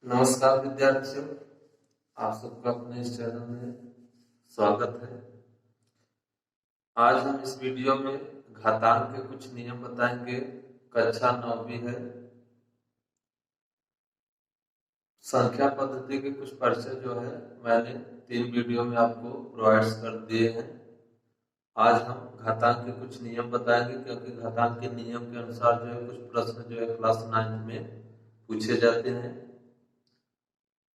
नमस्कार विद्यार्थियों, आप सबका अपने इस चैनल में स्वागत है। आज हम इस वीडियो में घातांक के कुछ नियम बताएंगे। कक्षा 9वीं है। संख्या पद्धति के कुछ परिचय जो है मैंने 3 वीडियो में आपको प्रोवाइड कर दिए हैं। आज हम घातांक के कुछ नियम बताएंगे, क्योंकि घातांक के नियम के अनुसार जो है कुछ प्रश्न जो है क्लास 9 में पूछे जाते हैं।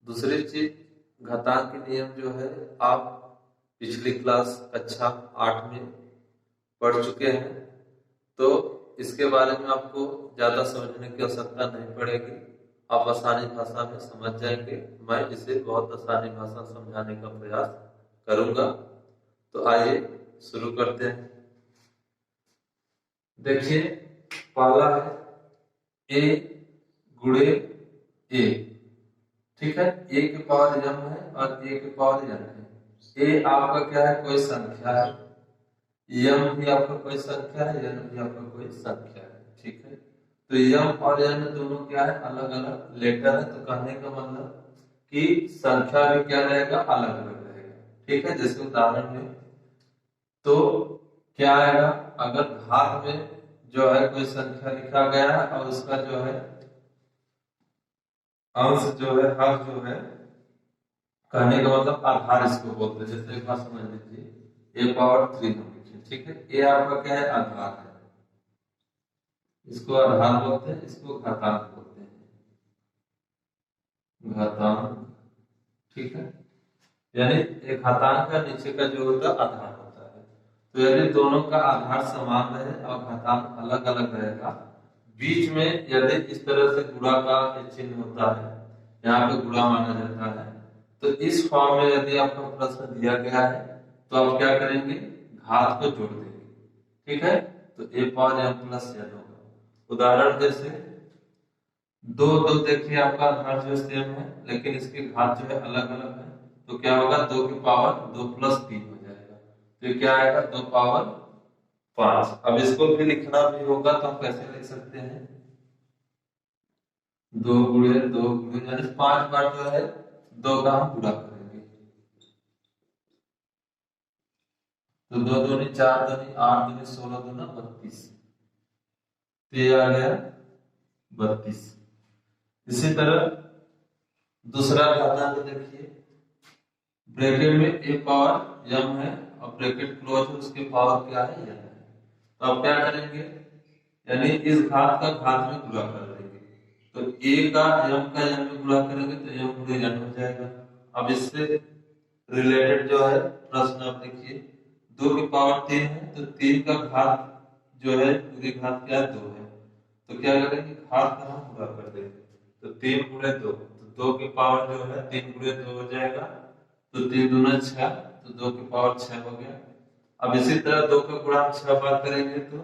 दूसरी चीज, घातांक के नियम जो है आप पिछली क्लास कक्षा 8 में पढ़ चुके हैं, तो इसके बारे में आपको ज्यादा समझने की आवश्यकता नहीं पड़ेगी। आप आसानी भाषा में समझ जाएंगे। मैं इसे बहुत आसानी भाषा समझाने का प्रयास करूंगा। तो आइए शुरू करते हैं। देखिए, पहला है ए गुणे ए। ठीक है, ए के पावर m है और ए के पावर n है। ए आपका क्या है? कोई संख्या है। m भी आपका कोई संख्या है, n भी आपका कोई संख्या है। ठीक है, तो m और n दोनों क्या है? अलग अलग लेटर है। तो कहने का मतलब कि संख्या भी क्या रहेगा? अलग अलग रहेगा। ठीक है, जैसे उदाहरण में तो क्या आएगा? अगर घात में जो है कोई संख्या लिखा गया है और उसका जो है अंश जो है, हर जो है, कहने का मतलब आधार इसको बोलते हैं। जैसे एक बात समझ लीजिए, ए पावर 3 हम लिखे। ठीक है, ए आपका क्या है? आधार है। इसको आधार बोलते हैं, इसको घातांक बोलते हैं, घातांक। ठीक है, यानी एक घातांक का नीचे का जो होता है आधार होता है। तो यदि दोनों का आधार समान रहे और घातांक अलग अलग रहेगा, बीच में यदि इस तरह से गुणा का चिन्ह होता है, यहाँ पे गुणा माना जाता है, तो इस फॉर्म में यदि आपको प्रश्न दिया गया है तो आप क्या करेंगे? घात को जोड़ देंगे। ठीक है, तो ए पावर m प्लस n होगा। उदाहरण जैसे दो दो, देखिए आपका आधार जो सेम है, लेकिन इसके घात जो है अलग अलग है। तो क्या होगा? 2 की पावर 2 प्लस 3 हो जाएगा। तो ये क्या आएगा? 2 पावर 5। अब इसको भी लिखना भी होगा, तो हम कैसे लिख सकते हैं? 2 गुणे 2 गुणे, यानी 5 बार जो है 2 का हम गुणा करेंगे। तो 2 दूनी 4, दूनी 8, दूनी 16, दूना 32। तो ये आ गया 32। इसी तरह दूसरा घातांक देखिए, ब्रैकेट में ए पावर m है और ब्रैकेट क्लोज है, उसके पावर क्या है? n है। तो आप क्या करेंगे? यानी इस घात का घात में गुणा कर देंगे। तो a का m का n में गुणा करेंगे तो m गुणे n हो जाएगा। अब इससे रिलेटेड जो है प्रश्न आप देखिए, 2 की पावर 3 है, तो 3 का घात जो है पूरी घात क्या है? 2 है। तो क्या करेंगे? घात का हम गुणा कर देंगे। तो 3 गुणे 2, तो 2 की पावर जो है 3 गुणे 2 हो जाएगा। तो 3 दूना 6, तो 2 की पावर 6 हो गया। अब इसी तरह 2 का गुणा 6 बार करेंगे तो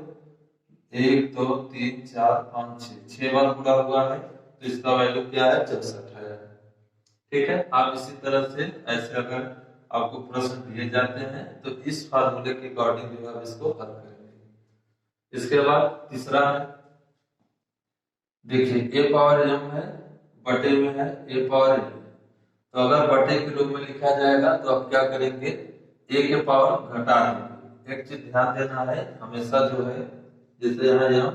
1 2 3 4 5 6 बार गुणा हुआ है, तो इसका वैल्यू क्या है? 64 है। ठीक है, आप इसी तरह से ऐसे अगर आपको प्रश्न दिए जाते हैं तो इस फार्मूले के अकॉर्डिंग जो है इसको हल करेंगे। इसके बाद तीसरा है, देखिए ए पावर m है, बटे में है ए पावर n। तो अगर बटे के रूप में लिखा जाएगा तो आप क्या करेंगे? ए के पावर घटा देंगे। एक चीज ध्यान देना है, हमेशा जो है जैसे यहाँ m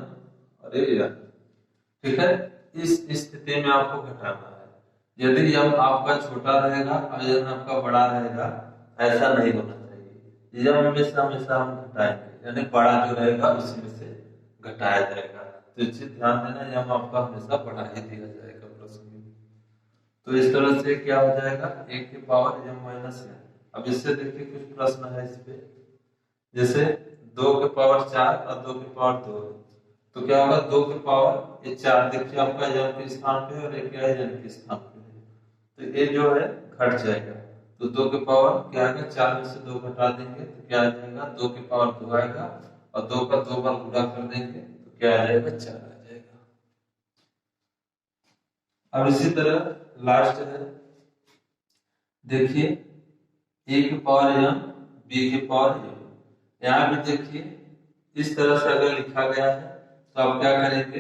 और ये n, ठीक है, इस स्थिति में आपको घटाना है। यदि m आपका छोटा रहेगा और n आपका बड़ा रहेगा, ऐसा नहीं होना चाहिए। m हमेशा हमेशा हम घटाएंगे, यानी बड़ा जो रहेगा उसी में से घटाया जाएगा। तो इस चीज ध्यान देना, m आपका हमेशा बड़ा ही दिया जाएगा प्रश्न में। तो इस तरह से क्या हो जाएगा? 1 की पावर m माइनस n। अब इससे देखिए कुछ प्रश्न है इस पे, जैसे 2 के पावर 4 और 2 के पावर 2 है। तो क्या होगा? 2 के पावर ये 4, देखिए आपका m के स्थान पे और एक क्या है? n के स्थान पे है। तो ये जो है घट जाएगा। तो 2 के पावर क्या आएगा? 4 में से 2 घटा देंगे तो क्या आ जाएगा? 2 के पावर 2 आएगा, और 2 का 2 बार गुणा कर देंगे तो क्या आ जाएगा? 4 आ जाएगा। अब इसी तरह लास्ट है, देखिए ए के पावर m, बी के पावर m। यहाँ भी देखिए इस तरह से अगर लिखा गया है तो आप क्या करेंगे?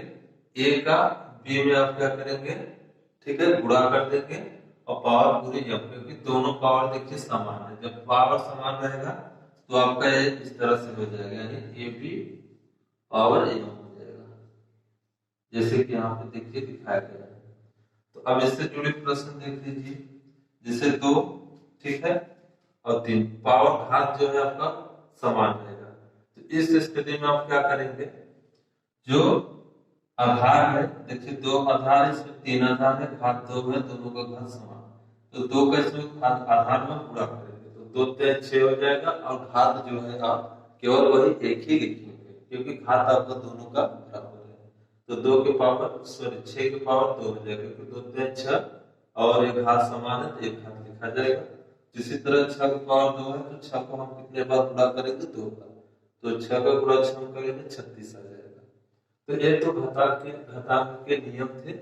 ए का बी में आप क्या करेंगे? ठीक है, गुणा कर देंगे और पावर पूरी एम, क्योंकि दोनों पावर देखिए समान है। जब पावर समान रहेगा तो आपका ये इस तरह से हो जाएगा, यानी ए बी पावर एम हो जाएगा, जैसे कि यहाँ पे देखिए दिखाया गया है। तो अब इससे जुड़े प्रश्न देख लीजिए, जैसे 2, ठीक है, और 3, पावर घात जो है आपका समान रहेगा। तो इस स्थिति में आप क्या करेंगे, जो आधार है, देखिए 2 आधार है, इसमें 3 आधार है, घात 2 है, दोनों का घात समान, तो 2 का इसमें आधार में पूरा करेंगे तो 2 3 6 हो जाएगा, और घात जो है आप केवल वही एक ही लिखेंगे, क्योंकि घात आपका दोनों का बराबर है। तो 2 के पावर सॉरी 6 के पावर 2 हो जाएगा, क्योंकि 2 3 6 और एक घात समान है तो एक घात लिखा जाएगा। इसी तरह 6 के पावर 2 है, तो 6 को हम कितने बार गुणा करेंगे, 2 बार, तो 6 का गुणा 6 हम करेंगे 36 आ जाएगा। तो ये तो घातांक के नियम थे,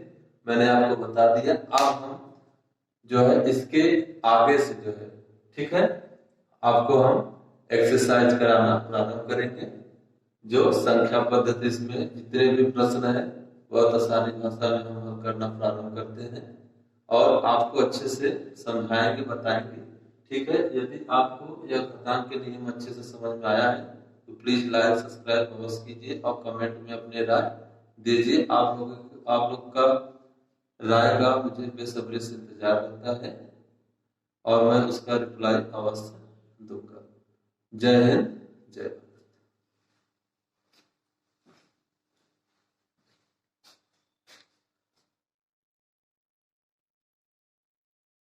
मैंने आपको बता दिया। अब हम जो है इसके आगे से जो है, ठीक है, आपको हम एक्सरसाइज कराना प्रारंभ करेंगे। जो संख्या पद्धति, इसमें जितने भी प्रश्न है बहुत आसानी भाषा में हम हल करना प्रारंभ करते हैं और आपको अच्छे से समझाएंगे, बताएंगे, ठीक है। यदि आपको यह घातांक के नियम अच्छे से समझ में आया है तो प्लीज लाइक सब्सक्राइब अवश्य कीजिए और कमेंट में अपने राय दीजिए। आप लोग का राय का मुझे बेसब्री से इंतजार रहता है और मैं उसका रिप्लाई अवश्य दूंगा। जय हिंद, जय भारत।